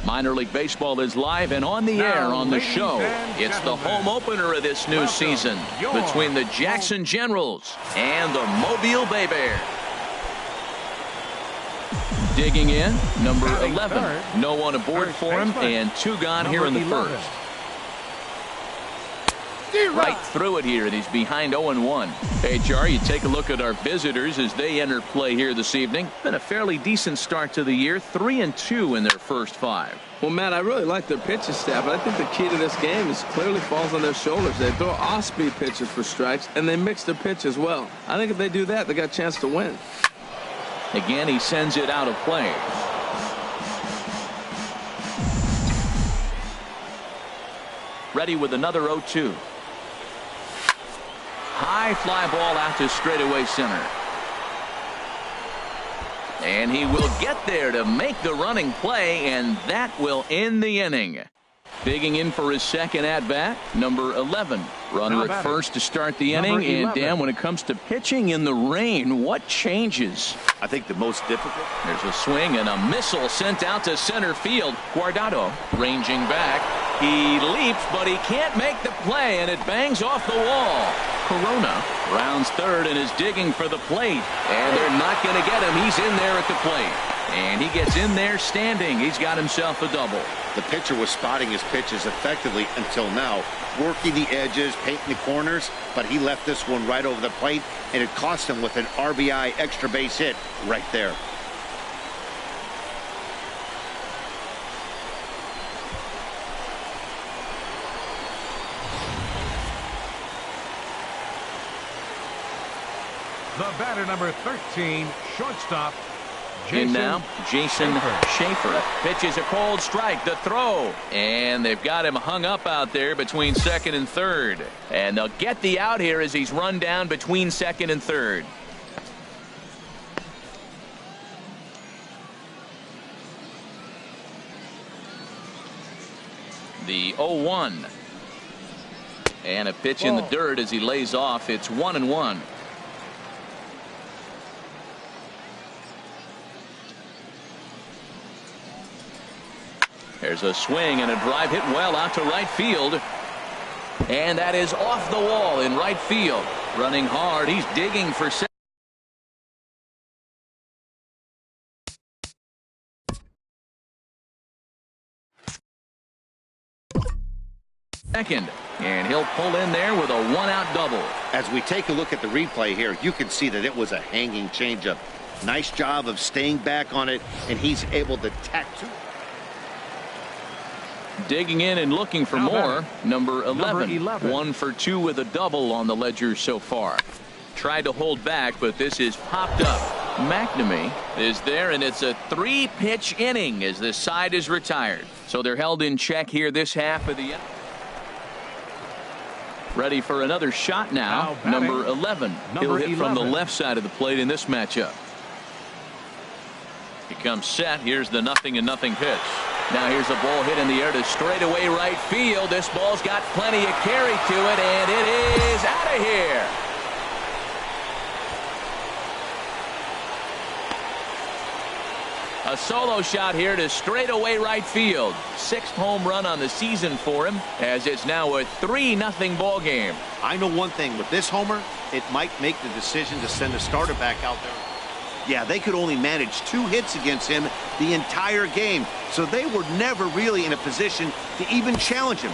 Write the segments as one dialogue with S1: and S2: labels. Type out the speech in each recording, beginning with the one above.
S1: Minor League Baseball is live and on the air on the show. It's the home opener of this new season between the Jackson Generals and the Mobile Bay Bears. Digging in, number 11. No one aboard for him, and 2 gone here in the first. Right through it here, and he's behind 0-1. HR, you take a look at our visitors as they enter play here this evening. Been a fairly decent start to the year, 3-2 in their first 5.
S2: Well, Matt, I really like their pitching staff, but I think the key to this game is clearly falls on their shoulders. They throw off-speed pitches for strikes, and they mix their pitch as well. I think if they do that, they got a chance to win.
S1: Again, he sends it out of play. Ready with another 0-2. High fly ball out to straightaway center. And he will get there to make the running play, and that will end the inning. Digging in for his second at-bat, number 11. Runner at first to start the inning. And, Dan, when it comes to pitching in the rain, what changes?
S3: I think the most difficult.
S1: There's a swing and a missile sent out to center field. Guardado ranging back. He leaps, but he can't make the play, and it bangs off the wall. Corona rounds third and is digging for the plate. And they're not going to get him. He's in there at the plate. And he gets in there standing. He's got himself a double.
S3: The pitcher was spotting his pitches effectively until now, working the edges, painting the corners, but he left this one right over the plate, and it cost him with an RBI extra base hit right there.
S4: The batter, number 13, shortstop.
S1: In now, Jason Schaefer pitches a cold strike. The throw, and they've got him hung up out there between second and third. And they'll get the out here as he's run down between second and third. The 0-1. And a pitch in the dirt as he lays off. It's 1-1. There's a swing and a drive hit well out to right field. And that is off the wall in right field. Running hard. He's digging for second. And he'll pull in there with a one-out double.
S3: As we take a look at the replay here, you can see that it was a hanging changeup. Nice job of staying back on it, and he's able to tattoo.
S1: Digging in and looking for more, number 11. 1 for 2 with a double on the ledger so far. Tried to hold back, but this is popped up. McNamee is there, and it's a 3-pitch inning as this side is retired. So they're held in check here this half of the inning. Ready for another shot now, number 11. He'll hit from the left side of the plate in this matchup. He comes set. Here's the 0-0 pitch. Now here's a ball hit in the air to straightaway right field. This ball's got plenty of carry to it, and it is out of here. A solo shot here to straightaway right field. 6th home run on the season for him, as it's now a 3-0 ball game.
S3: I know one thing with this homer, it might make the decision to send a starter back out there. Yeah, they could only manage 2 hits against him the entire game, so they were never really in a position to even challenge him.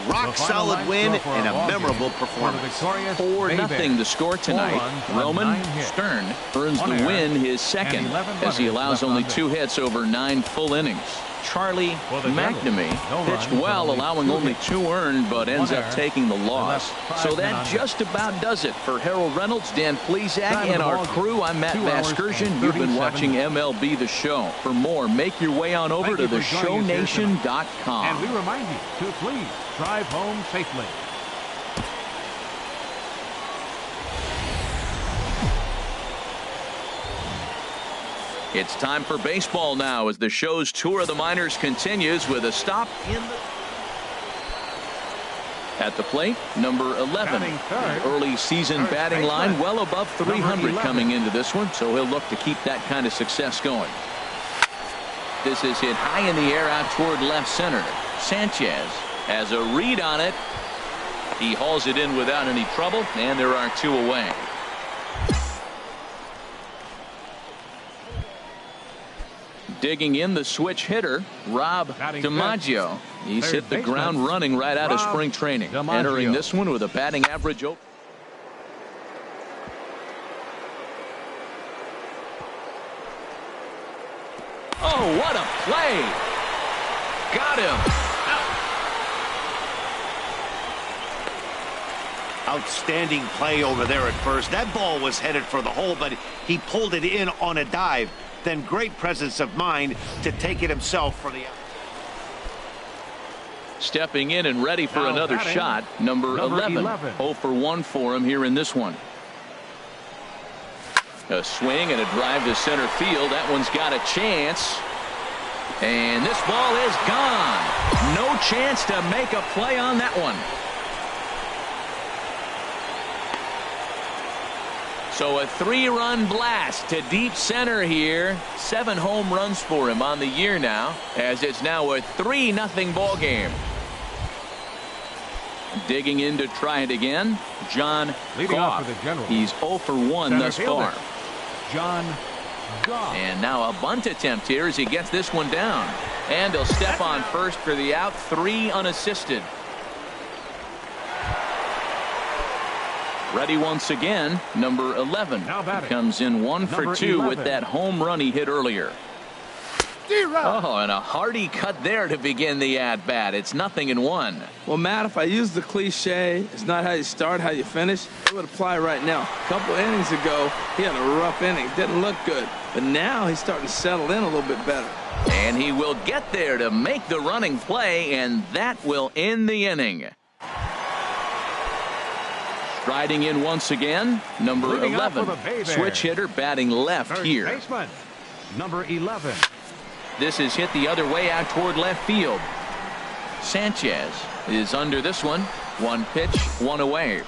S3: Rock solid win and a memorable performance.
S1: 4-0 the score tonight. Roman Stern earns the win, his second, as he allows only 2 hits over 9 full innings. Charlie McNamee pitched well, allowing only 2 earned, but ends up taking the loss. So that just about does it for Harold Reynolds, Dan Plesac, and our crew. I'm Matt Vasgersian. You've been watching MLB The Show. For more, make your way on over to theshownation.com.
S4: And we remind you to please drive home safely.
S1: It's time for baseball now as the show's tour of the minors continues with a stop in the... At the plate, number 11. Early season batting line well above 300 coming into this one, so he'll look to keep that kind of success going. This is hit high in the air out toward left center. Sanchez has a read on it. He hauls it in without any trouble, and there are 2 away. Digging in the switch hitter, Rob DiMaggio. He's hit the ground running right out of spring training. Entering this one with a batting average. Oh, what a play. Got him.
S3: Outstanding play over there at first. That ball was headed for the hole, but he pulled it in on a dive. Then great presence of mind to take it himself for the.
S1: Stepping in and ready for another shot. Number 11. 0 for 1 for him here in this one. A swing and a drive to center field. That one's got a chance. And this ball is gone. No chance to make a play on that one. So a 3-run blast to deep center here. 7 home runs for him on the year now, as it's now a 3-0 ball game. Digging in to try it again, John Goff. He's 0 for 1 thus far.
S4: John Goff.
S1: And now a bunt attempt here as he gets this one down. And he'll step on first for the out. 3 unassisted. Ready once again, number 11. Comes in 1 for 2 with that home run he hit earlier. Oh, and a hearty cut there to begin the at-bat. It's 0-1.
S2: Well, Matt, if I use the cliche, it's not how you start, how you finish, it would apply right now. A couple innings ago, he had a rough inning. Didn't look good. But now he's starting to settle in a little bit better.
S1: And he will get there to make the running play, and that will end the inning. Striding in once again, number 11. Switch hitter batting left here.
S4: Baseman, number 11.
S1: This is hit the other way out toward left field. Sanchez is under this one. 1 pitch, 1 away.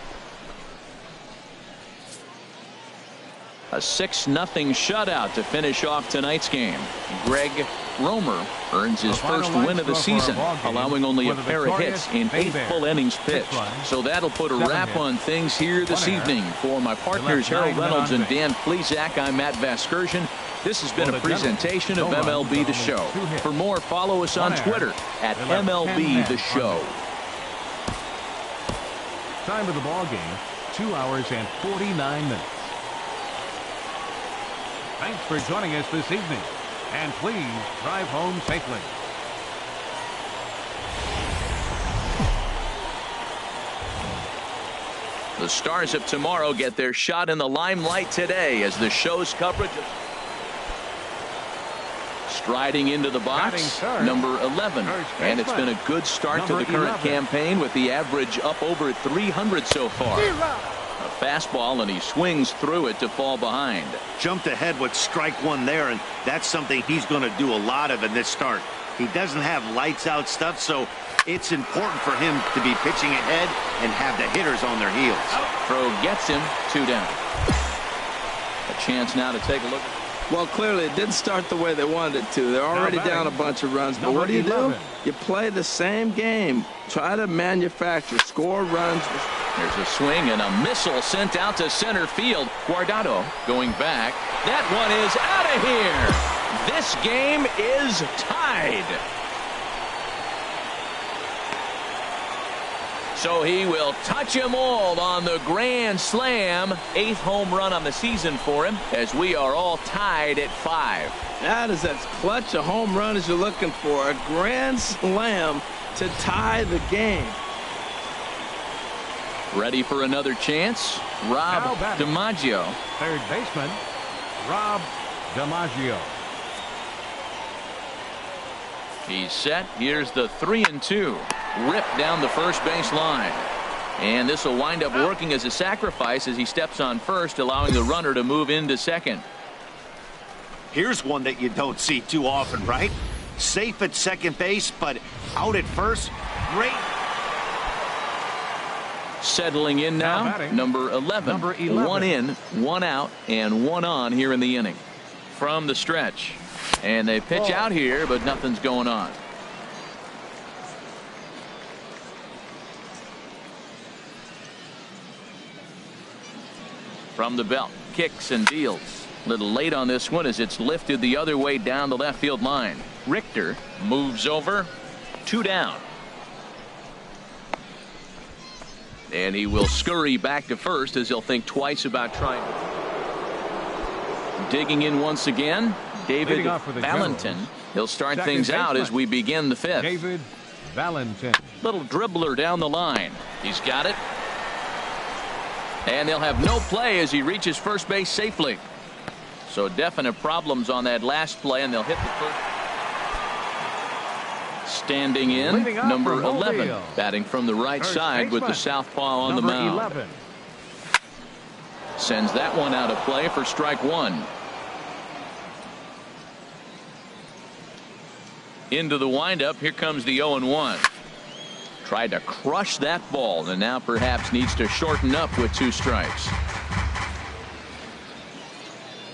S1: A 6-0 shutout to finish off tonight's game. Greg Romer earns his first win of the season, allowing only a pair of hits in 8 full innings pitched. So that'll put a wrap on things here this evening. For my partners Harold Reynolds and Dan Plesac, I'm Matt Vasgersian. This has been a presentation of MLB The Show. For more, follow us on Twitter at MLB The Show.
S4: Time of the ball game, 2 hours and 49 minutes. Thanks for joining us this evening. And please drive home safely.
S1: The stars of tomorrow get their shot in the limelight today as the show's coverage. Striding into the box, number 11. And it's been a good start to the current campaign with the average up over 300 so far. A fastball, and he swings through it to fall behind.
S3: Jumped ahead with strike 1 there, and that's something he's going to do a lot of in this start. He doesn't have lights out stuff, so it's important for him to be pitching ahead and have the hitters on their heels.
S1: Throw gets him, 2 down. A chance now to take a look.
S2: Well, clearly it didn't start the way they wanted it to. They're already down a bunch of runs. But what do? You play the same game. Try to manufacture, score runs.
S1: There's a swing and a missile sent out to center field. Guardado going back. That one is out of here. This game is tied. So he will touch them all on the grand slam. 8th home run on the season for him, as we are all tied at 5.
S2: That is as clutch a home run as you're looking for. A grand slam to tie the game.
S1: Ready for another chance? Rob DiMaggio.
S4: Third baseman, Rob DiMaggio.
S1: He's set. Here's the 3-2. Ripped down the first base line. And this will wind up working as a sacrifice as he steps on first, allowing the runner to move into second.
S3: Here's one that you don't see too often, right? Safe at second base, but out at first. Great.
S1: Settling in now, number 11. 1 in, 1 out, and 1 on here in the inning. From the stretch. And they pitch out here, but nothing's going on. From the belt, kicks and deals. A little late on this one as it's lifted the other way down the left field line. Richter moves over. 2 down. And he will scurry back to first as he'll think twice about trying. Digging in once again, David Valentin. He'll start things out as we begin the 5th.
S4: David Valentin.
S1: Little dribbler down the line. He's got it. And they'll have no play as he reaches first base safely. So definite problems on that last play, and they'll hit the first. Standing in, number 11, batting from the right side with the southpaw on the mound.
S4: 11.
S1: Sends that one out of play for strike 1. Into the windup, here comes the 0-1. Tried to crush that ball, and now perhaps needs to shorten up with 2 strikes.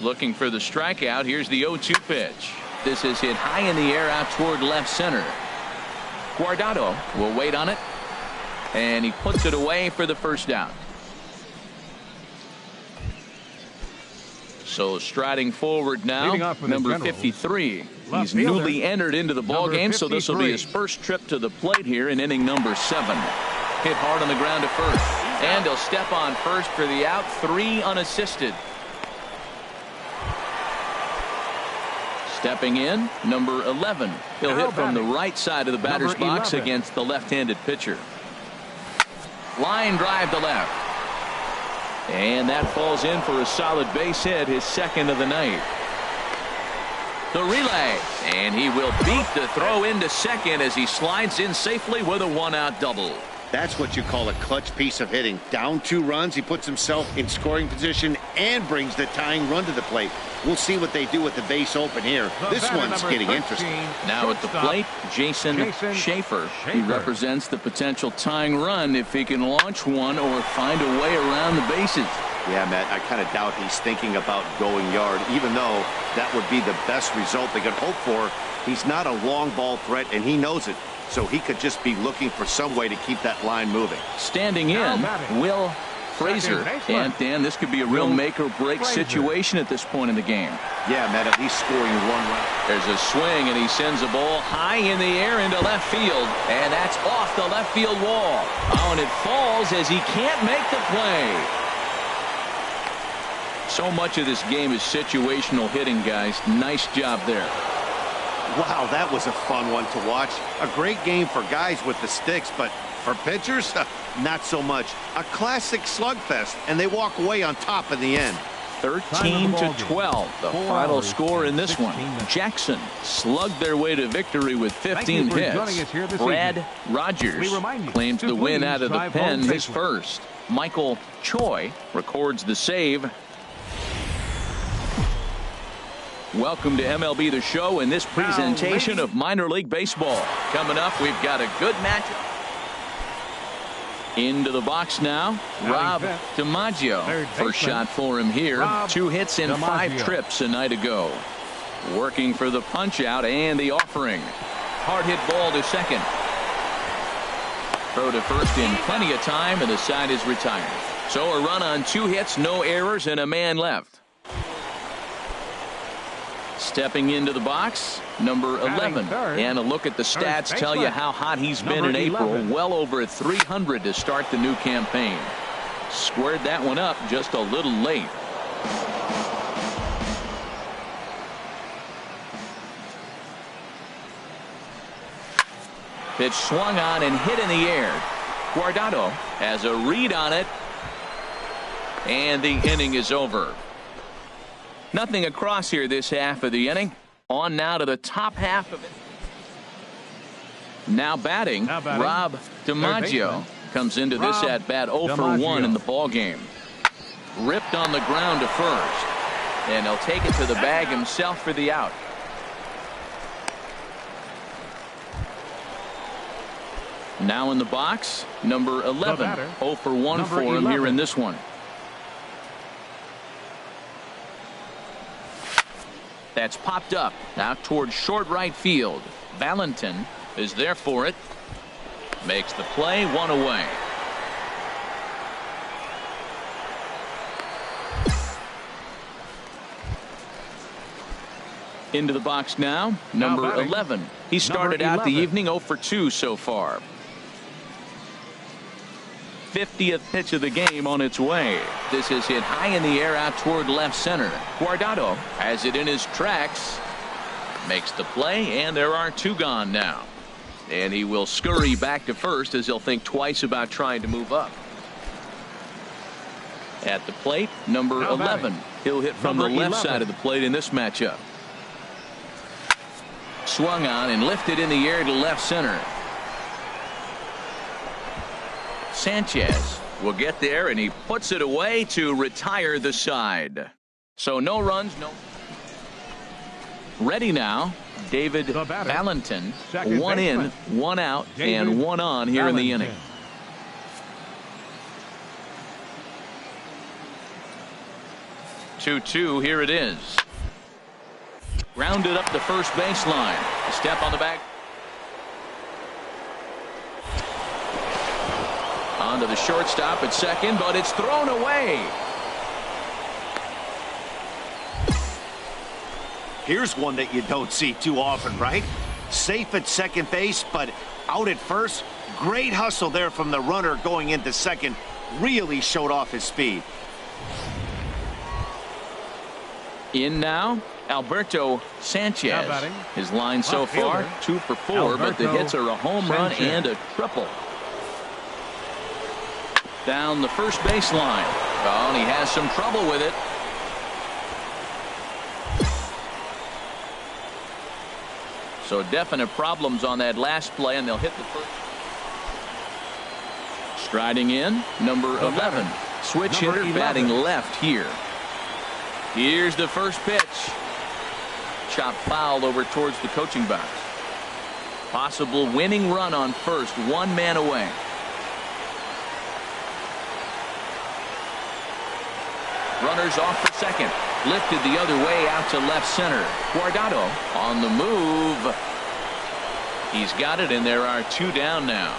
S1: Looking for the strikeout. Here's the 0-2 pitch. This is hit high in the air out toward left center. Guardado will wait on it, and he puts it away for the first down. So striding forward now, number 53. He's newly entered into the ball game, so this will be his first trip to the plate here in inning number 7. Hit hard on the ground to first, and he'll step on first for the out. 3 unassisted. Stepping in, number 11. He'll hit from the right side of the batter's box against the left-handed pitcher. Line drive to left. And that falls in for a solid base hit, his 2nd of the night. The relay, and he will beat the throw into second as he slides in safely with a 1-out double.
S3: That's what you call a clutch piece of hitting. Down 2 runs, he puts himself in scoring position and brings the tying run to the plate. We'll see what they do with the base open here. This one's getting interesting.
S1: Now at the plate, Jason Schaefer. He represents the potential tying run if he can launch one or find a way around the bases.
S3: Yeah, Matt, I kind of doubt he's thinking about going yard, even though that would be the best result they could hope for. He's not a long ball threat, and he knows it. So he could just be looking for some way to keep that line moving.
S1: Standing in, Will Frazier. And Dan, this could be a real make-or-break situation at this point in the game.
S3: Yeah, Matt, at least scoring 1 run.
S1: There's a swing, and he sends a ball high in the air into left field. And that's off the left field wall. Oh, and it falls as he can't make the play. So much of this game is situational hitting, guys. Nice job there.
S3: Wow, that was a fun one to watch. A great game for guys with the sticks, but for pitchers, not so much. A classic slugfest, and they walk away on top in the end.
S1: 13-12, the final score in this one. Jackson slugged their way to victory with 15 hits. Brad Rogers claims the win out of the pen, his first. Michael Choi records the save. Welcome to MLB The Show and this presentation of minor league baseball. Coming up, we've got a good matchup. Into the box now, Rob DiMaggio. First shot for him here. 2 hits in 5 trips a night ago. Working for the punch out and the offering. Hard hit ball to second. Throw to first in plenty of time, and the side is retired. So a run on 2 hits, no errors, and a man left. Stepping into the box, number 11. And a look at the stats tell you how hot he's been in April. Well over 300 to start the new campaign. Squared that one up just a little late. Pitch swung on and hit in the air. Guardado has a read on it. And the inning is over. Nothing across here this half of the inning. On now to the top half of it. Now batting, Rob DiMaggio comes into this at bat 0 for 1 in the ball game. Ripped on the ground to first, and he'll take it to the bag himself for the out. Now in the box, number 11. 0 for 1 for him here in this one. That's popped up out towards short right field. Valentin is there for it. Makes the play, one away. Into the box now, number 11. He started out the evening 0 for 2 so far. 50th pitch of the game on its way. This is hit high in the air out toward left center. Guardado has it in his tracks. Makes the play, and there are 2 gone now. And he will scurry back to first as he'll think twice about trying to move up. At the plate, number 11. He'll hit from the left side of the plate in this matchup. Swung on and lifted in the air to left center. Sanchez will get there, and he puts it away to retire the side. So no runs, no. Ready now, David Valentin. 1 in, 1 out, and 1 on here in the inning. Two, here it is. Grounded up the first baseline. A step on the back. On to the shortstop at second, but it's thrown away.
S3: Here's one that you don't see too often, right? Safe at second base, but out at first. Great hustle there from the runner going into second. Really showed off his speed.
S1: In now, Alberto Sanchez. His line so far, 2 for 4, but the hits are a home run and a triple. Down the first baseline. Oh, and he has some trouble with it. So definite problems on that last play, and they'll hit the first. Striding in, number 11. Switch hitter batting left here. Here's the first pitch. Chop foul over towards the coaching box. Possible winning run on first, 1 man away. Runners off for second. Lifted the other way out to left center. Guardado on the move. He's got it, and there are 2 down now.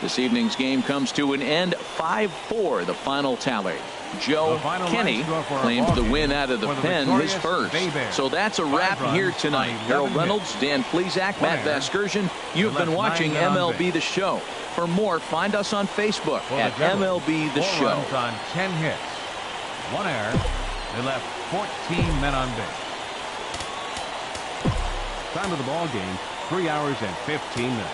S1: This evening's game comes to an end. 5-4 the final tally. Joe Kenny claims the win out of the pen, his first. So that's a wrap here tonight. Harold Reynolds, Dan Plesac, Matt Vasgersian. You've been watching MLB The Show. For more, find us on Facebook at MLB The Show.
S4: On 10 hits, 1 error. They left 14 men on base. Time of the ball game, 3 hours and 15 minutes.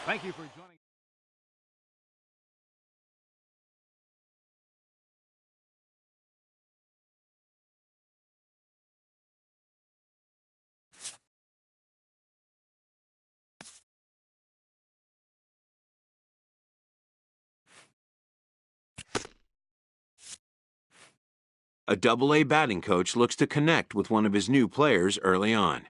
S4: Thank you for joining.
S5: A Double-A batting coach looks to connect with one of his new players early on.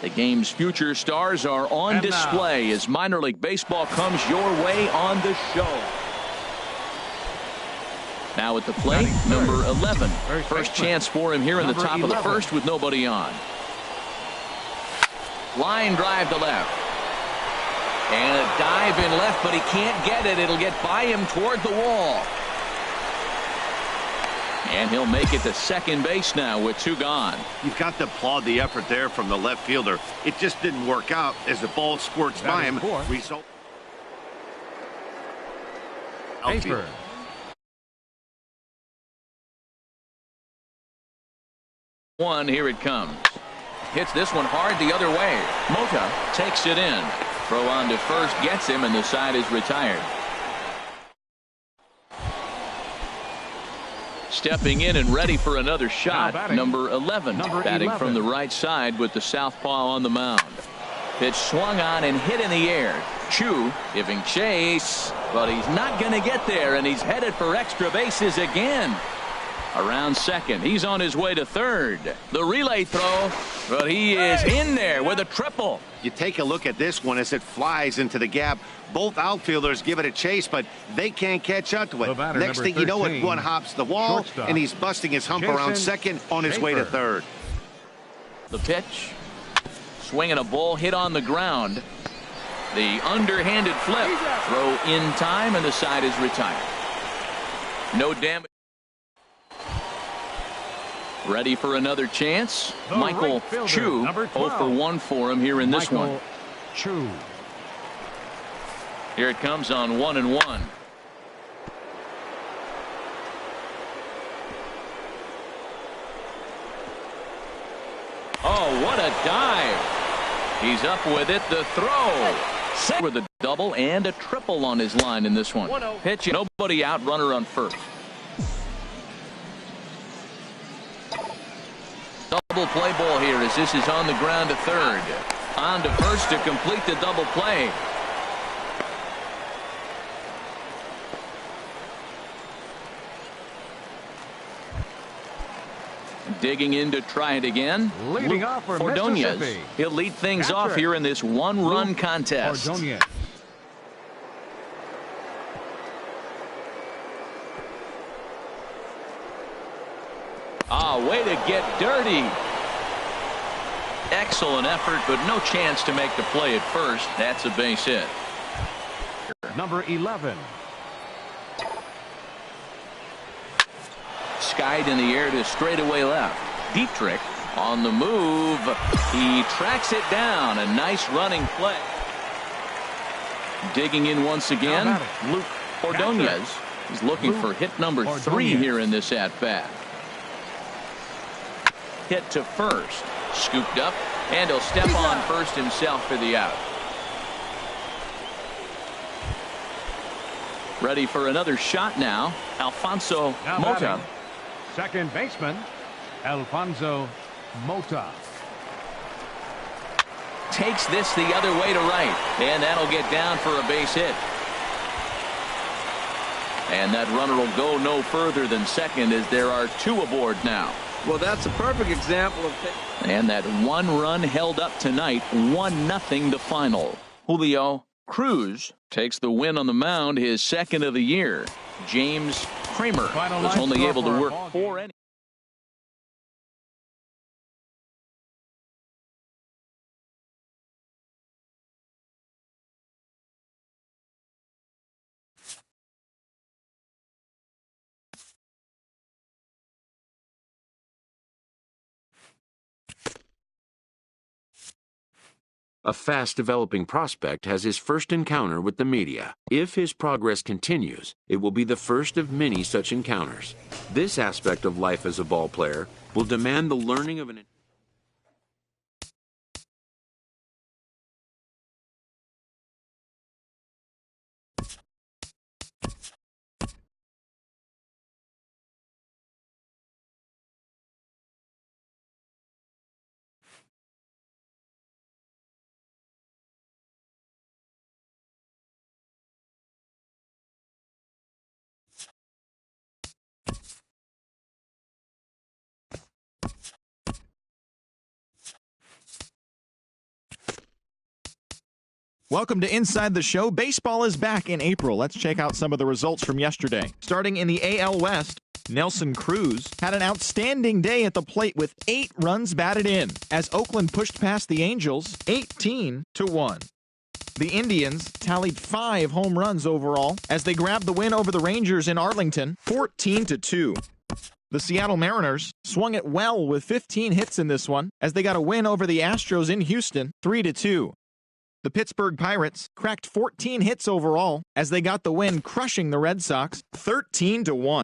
S1: The game's future stars are on display as minor league baseball comes your way on The Show. Now at the plate, number 11. First chance for him here in the top of the first with nobody on. Line drive to left. And a dive in left, but he can't get it. It'll get by him toward the wall. And he'll make it to second base now with 2 gone.
S3: You've got to applaud the effort there from the left fielder. It just didn't work out as the ball squirts by him. Result.
S4: Paper.
S1: One, here it comes. Hits this one hard the other way. Mota takes it in. Throw on to first gets him, and the side is retired. Stepping in and ready for another shot, number 11. Batting from the right side with the southpaw on the mound. Pitch swung on and hit in the air. Chu giving chase, but he's not going to get there, and he's headed for extra bases again. Around second, he's on his way to third. The relay throw, but he is in there with a triple.
S3: You take a look at this one as it flies into the gap. Both outfielders give it a chase, but they can't catch up to it. Next thing you know, it one hops the wall, and he's busting his hump around second on his way to third.
S1: The pitch, swinging a ball hit on the ground. The underhanded flip, throw in time, and the side is retired. No damage. Ready for another chance. Michael Chu, 0 for 1 for him here in this one.
S4: Chu.
S1: Here it comes on 1-1. Oh, what a dive. He's up with it. The throw. With a double and a triple on his line in this one. Pitch, nobody out, runner on first. Double play ball here as this is on the ground to third. On to first to complete the double play. Digging in to try it again.
S4: Leading off for
S1: Ordonez.
S4: Mississippi.
S1: He'll lead things off here in this one-run contest.
S4: Ordonez.
S1: Way to get dirty. Excellent effort, but no chance to make the play at first. That's a base hit.
S4: Number 11.
S1: Skied in the air to straightaway left. Dietrich on the move. He tracks it down. A nice running play. Digging in once again. Luke Ordonez is looking for hit number 3 here in this at-bat. Hit to first. Scooped up, and he'll step on first himself for the out. Ready for another shot now. Alfonso Mota.
S4: Second baseman, Alfonso Mota.
S1: Takes this the other way to right, and that'll get down for a base hit. And that runner will go no further than second as there are 2 aboard now.
S2: Well, that's a perfect example of...
S1: And that 1 run held up tonight, 1-0 the final. Julio Cruz takes the win on the mound, his second of the year. James Kramer was only able to work 4 innings.
S5: A fast-developing prospect has his first encounter with the media. If his progress continues, it will be the first of many such encounters. This aspect of life as a ball player will demand the learning of an
S6: Welcome to Inside the Show. Baseball is back in April. Let's check out some of the results from yesterday. Starting in the AL West, Nelson Cruz had an outstanding day at the plate with 8 runs batted in as Oakland pushed past the Angels 18-1. The Indians tallied 5 home runs overall as they grabbed the win over the Rangers in Arlington 14-2. The Seattle Mariners swung it well with 15 hits in this one as they got a win over the Astros in Houston 3-2. The Pittsburgh Pirates cracked 14 hits overall as they got the win, crushing the Red Sox 13-1.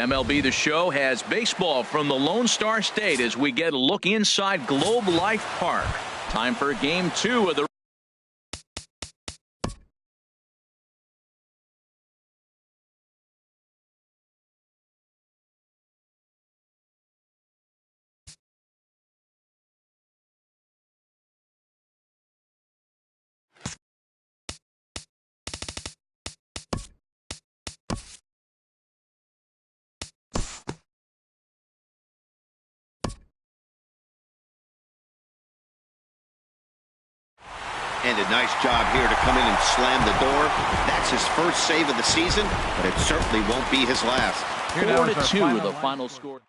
S1: MLB The Show has baseball from the Lone Star State as we get a look inside Globe Life Park. Time for Game 2 of the
S3: And a nice job here to come in and slam the door. That's his first save of the season, but it certainly won't be his last.
S1: 4-2 the final score.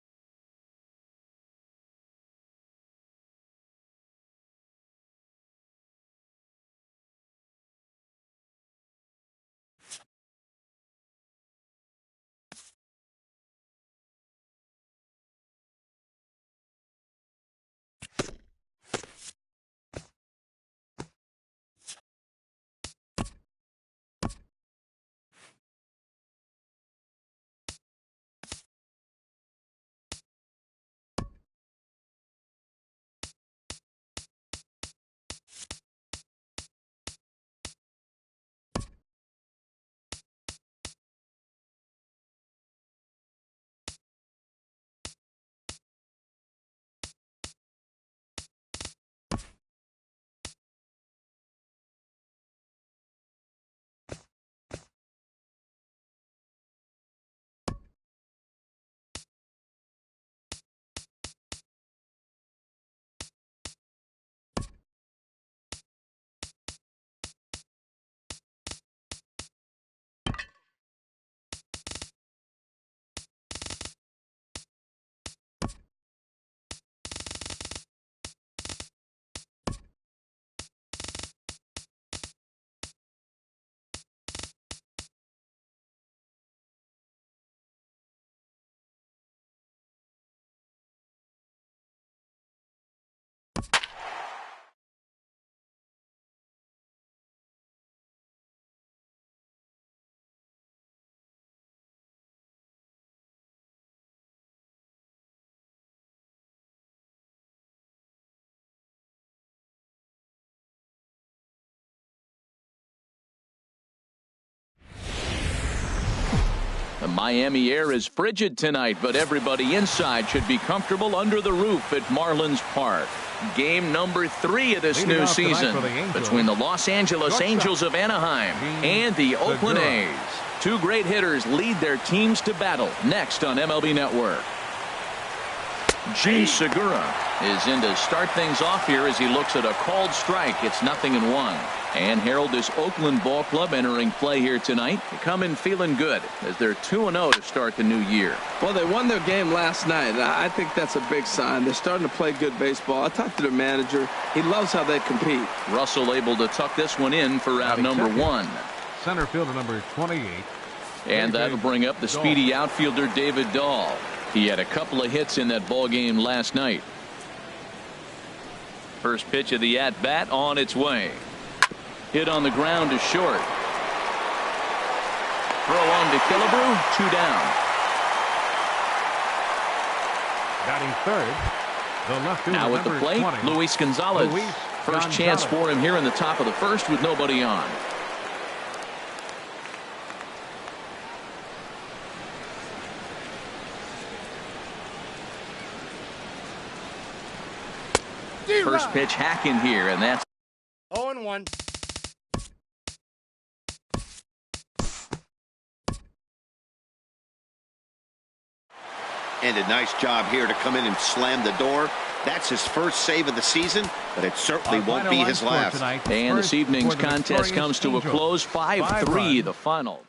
S1: The Miami air is frigid tonight, but everybody inside should be comfortable under the roof at Marlins Park. Game number 3 of this new season between the Los Angeles Angels of Anaheim and the Oakland A's. Two great hitters lead their teams to battle next on MLB Network. Gene Segura is in to start things off here as he looks at a called strike. It's 0-1. And Harold, this Oakland ball club entering play here tonight. They come in feeling good as they're 2-0 to start the new year.
S2: Well, they won their game last night. I think that's a big sign. They're starting to play good baseball. I talked to their manager. He loves how they compete.
S1: Russell able to tuck this one in for out number 1.
S4: Center fielder number 28.
S1: And that'll bring up the speedy outfielder David Dahl. He had a couple of hits in that ball game last night. First pitch of the at-bat on its way. Hit on the ground to short. Throw on to Killebrew, 2 down.
S4: Batting third, the left fielder,
S1: now at the plate,
S4: 20,
S1: Luis Gonzalez. First chance for him here in the top of the first with nobody on. First pitch hacking here, and that's
S7: 0-1.
S3: And a nice job here to come in and slam the door. That's his first save of the season, but it certainly won't be his last.
S1: And this evening's contest comes to a close, 5-3 the final.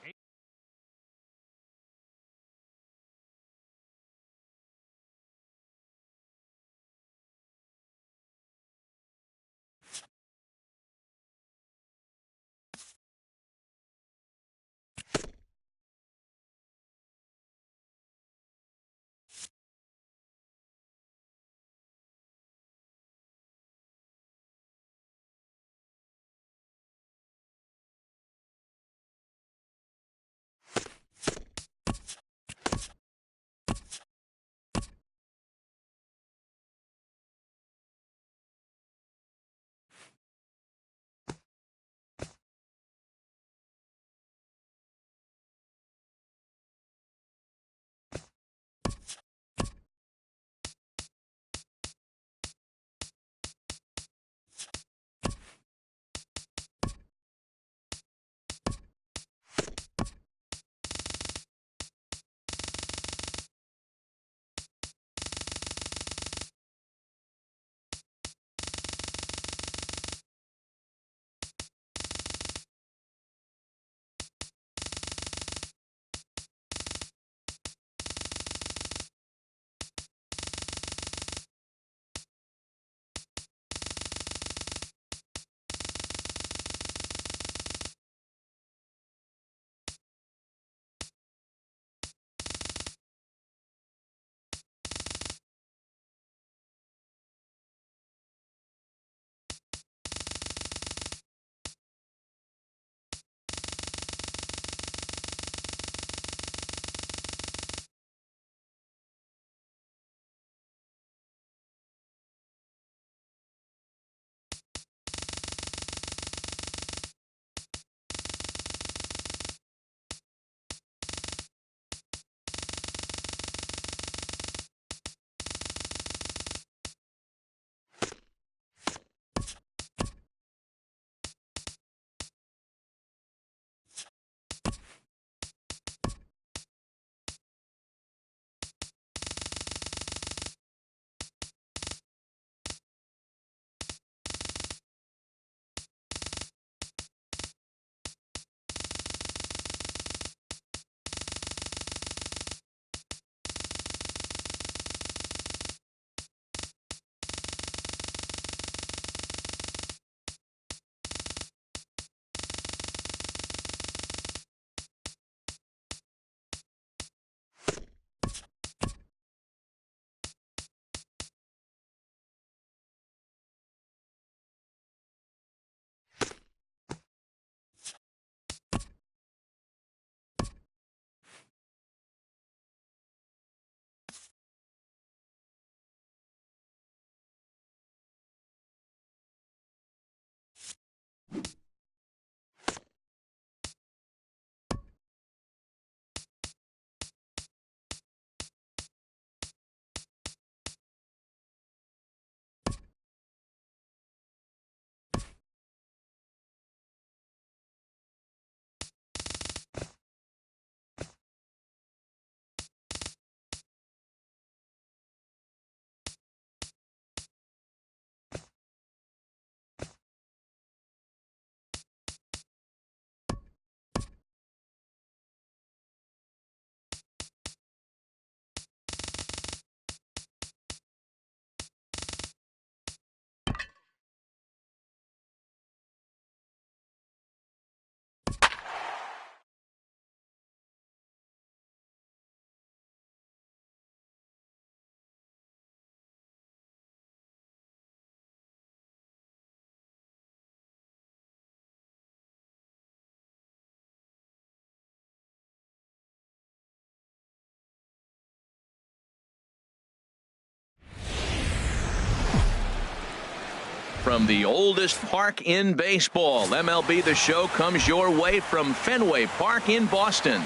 S1: from the oldest park in baseball. MLB The Show comes your way from Fenway Park in Boston.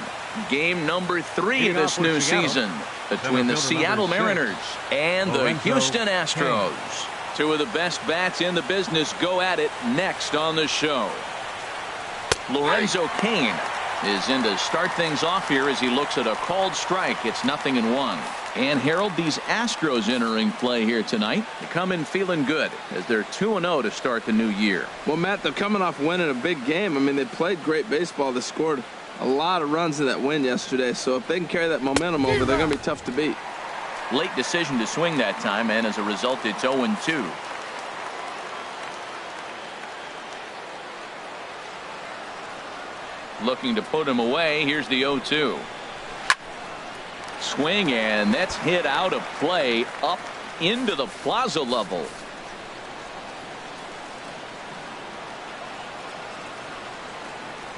S1: Game number 3 of this new season between the Seattle Mariners and the Houston Astros. Two of the best bats in the business go at it next on the show. Lorenzo Cain is in to start things off here as he looks at a called strike. It's 0-1. And Harold, these Astros entering play here tonight. They come in feeling good as they're 2-0 to start the new year.
S2: Well, Matt, they're coming off winning a big game. I mean, they played great baseball. They scored a lot of runs in that win yesterday. So if they can carry that momentum over, they're going to be tough to beat.
S1: Late decision to swing that time, and as a result, it's 0-2. Looking to put him away. Here's the 0-2. Swing, and that's hit out of play up into the plaza level.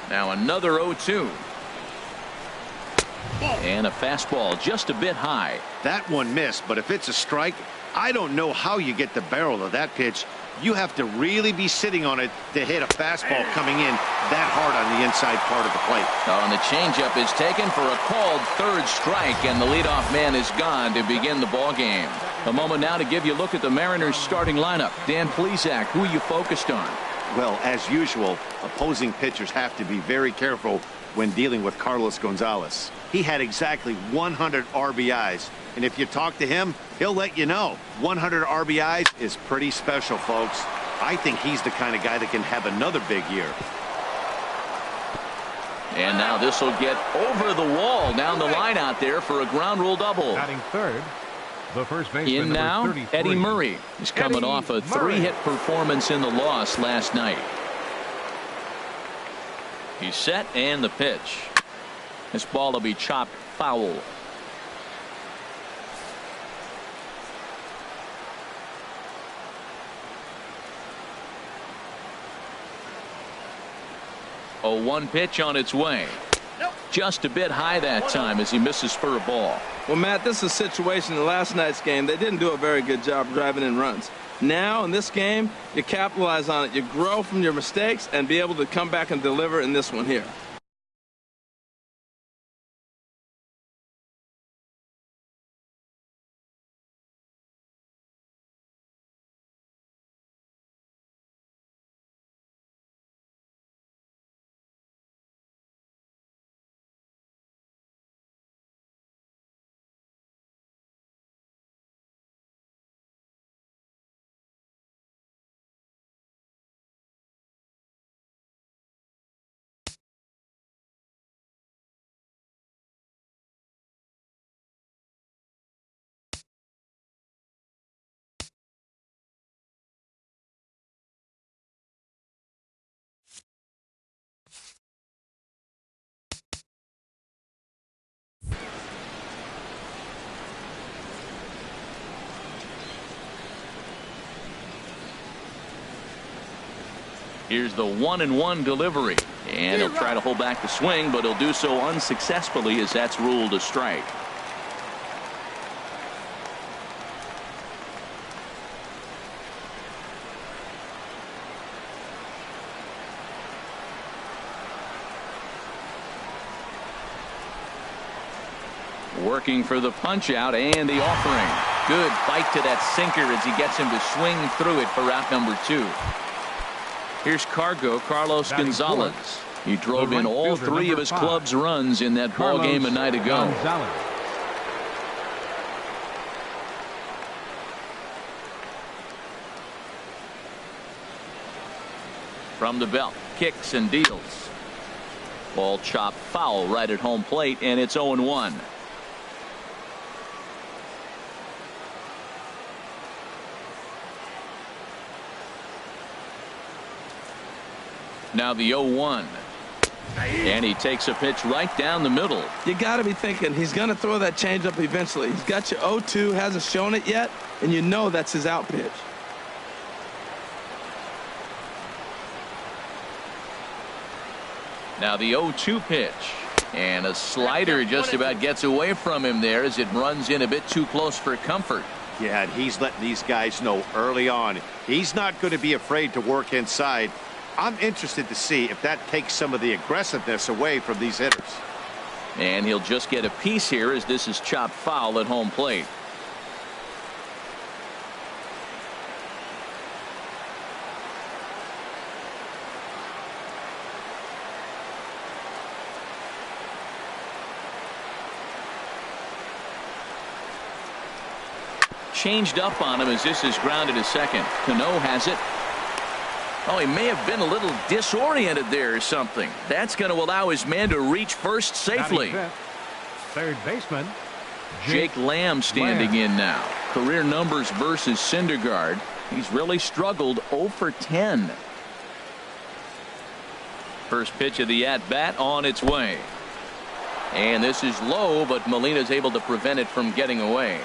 S1: Now another 0-2. And a fastball just a bit high.
S3: That one missed, but if it's a strike, I don't know how you get the barrel of that pitch. You have to really be sitting on it to hit a fastball coming in that hard on the inside part of the plate.
S1: Oh, and the changeup is taken for a called third strike, and the leadoff man is gone to begin the ball game. A moment now to give you a look at the Mariners starting lineup. Dan Plesac, who are you focused on?
S3: Well, as usual, opposing pitchers have to be very careful when dealing with Carlos Gonzalez. He had exactly 100 RBIs, and if you talk to him, he'll let you know 100 RBIs is pretty special, folks. I think he's the kind of guy that can have another big year.
S1: And now this will get over the wall down the line out there for a ground rule double.
S4: Batting third, the first baseman,
S1: in now,
S4: 33.
S1: Eddie Murray is coming off a 3-hit performance in the loss last night. He's set, and the pitch. This ball will be chopped foul. A 1 pitch on its way. Just a bit high that time as he misses for a ball.
S2: Well, Matt, this is a situation in last night's game. They didn't do a very good job driving in runs. Now, in this game, you capitalize on it. You grow from your mistakes and be able to come back and deliver in this one here.
S1: Here's the 1-1 delivery, and he'll try to hold back the swing, but he'll do so unsuccessfully as that's ruled a strike. Working for the punch out and the offering. Good bite to that sinker as he gets him to swing through it for out number 2. Here's Carlos Gonzalez. He drove in all 3 of his club's runs in that ball game a night ago. From the belt, kicks and deals. Ball chopped foul right at home plate, and it's 0-1. Now the 0-1. And he takes a pitch right down the middle.
S2: You got to be thinking he's going to throw that changeup eventually. He's got your 0-2, hasn't shown it yet, and you know that's his out pitch.
S1: Now the 0-2 pitch. And a slider just about gets away from him there as it runs in a bit too close for comfort.
S3: Yeah, and he's letting these guys know early on he's not going to be afraid to work inside. I'm interested to see if that takes some of the aggressiveness away from these hitters.
S1: And he'll just get a piece here as this is chopped foul at home plate. Changed up on him as this is grounded to second. Cano has it. Oh, he may have been a little disoriented there or something. That's going to allow his man to reach first safely.
S4: Third baseman
S1: Jake Lamb standing in now. Career numbers versus Syndergaard. He's really struggled 0 for 10. First pitch of the at-bat on its way. And this is low, but Molina's able to prevent it from getting away.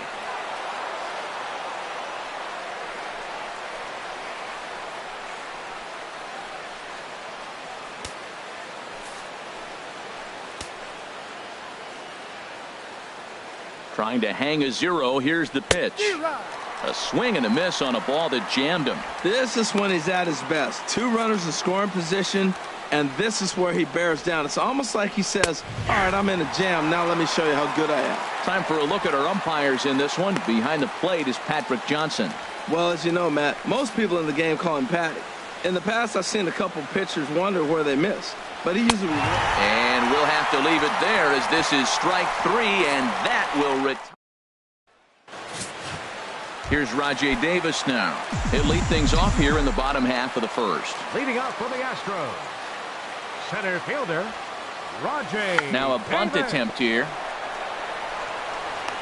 S1: Trying to hang a 0. Here's the pitch. A swing and a miss on a ball that jammed him.
S2: This is when he's at his best. 2 runners in scoring position, and this is where he bears down. It's almost like he says, all right, I'm in a jam. Now let me show you how good I am.
S1: Time for a look at our umpires in this one. Behind the plate is Patrick Johnson.
S2: Well, as you know, Matt, most people in the game call him Patty. In the past, I've seen a couple pitchers wonder where they miss. But he usually...
S1: And we'll have to leave it there as this is strike 3, and that will retire. Here's Rajay Davis now. He'll lead things off here in the bottom half of the first.
S4: leading off for the Astros, center fielder Rajay.
S1: Now a bunt
S4: Davis.
S1: attempt here.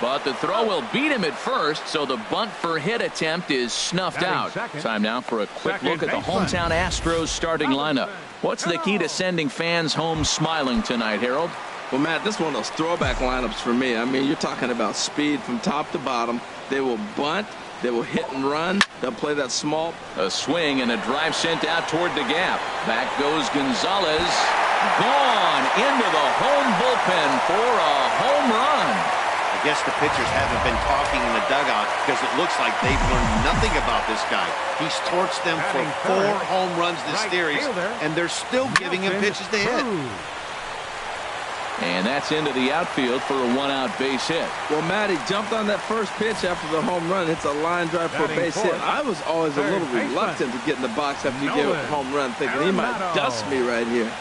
S1: But the throw will beat him at first, so the bunt for hit attempt is snuffed out. Time now for a quick look at the hometown Astros starting lineup. What's the key to sending fans home smiling tonight, Harold?
S2: Well, Matt, this is one of those throwback lineups for me. I mean, you're talking about speed from top to bottom. They will bunt. They will hit and run. They'll play that small.
S1: A swing and a drive sent out toward the gap. Back goes Gonzalez. Gone into the home bullpen for a home run.
S3: I guess the pitchers haven't been talking in the dugout because it looks like they've learned nothing about this guy. He's torched them for 4 home runs this series, and they're still giving him pitches to hit.
S1: And that's into the outfield for a 1-out base hit.
S2: Well, Matt, he jumped on that first pitch after the home run. It's a line drive for a base hit. I was always a little reluctant to get in the box after you gave up a home run, thinking he might dust me right here.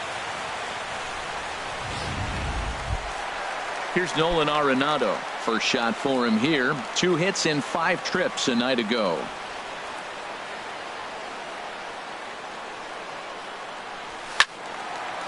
S1: Here's Nolan Arenado. First shot for him here. 2 hits in 5 trips a night ago.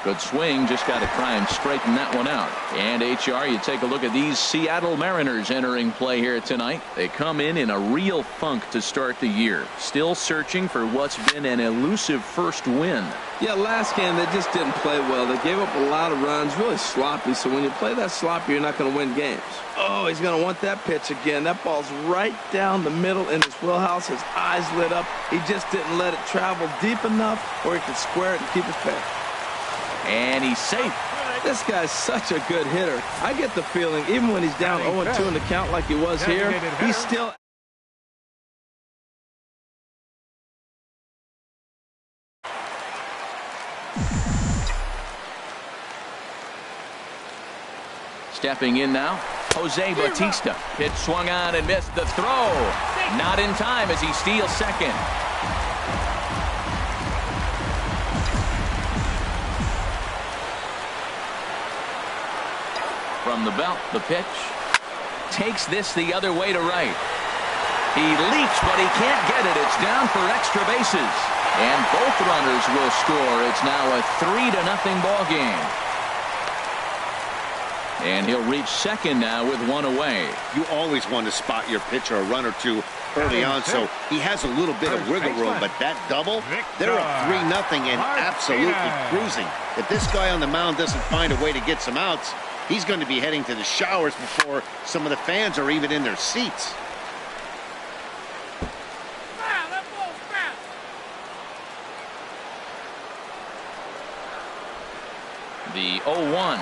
S1: Good swing, just got to try and straighten that one out. And HR, you take a look at these Seattle Mariners entering play here tonight. They come in a real funk to start the year. Still searching for what's been an elusive first win.
S2: Yeah, last game they just didn't play well. They gave up a lot of runs, really sloppy. So when you play that sloppy, you're not going to win games. Oh, he's going to want that pitch again. That ball's right down the middle in his wheelhouse. His eyes lit up. He just didn't let it travel deep enough where he could square it and keep it fair.
S1: And he's safe.
S2: This guy's such a good hitter. I get the feeling, even when he's down 0-2 in the count like he was here, he's still...
S1: Stepping in now, Jose Bautista. Pitch swung on and missed the throw. Not in time as he steals second. From the belt, the pitch. Takes this the other way to right. He leaps, but he can't get it. It's down for extra bases. And both runners will score. It's now a 3-0 ball game. And he'll reach second now with 1 away.
S3: You always want to spot your pitcher a run or 2 early on, so he has a little bit of wiggle room. But that double, they're up 3-0 and absolutely cruising. If this guy on the mound doesn't find a way to get some outs, he's going to be heading to the showers before some of the fans are even in their seats.
S1: The 0-1.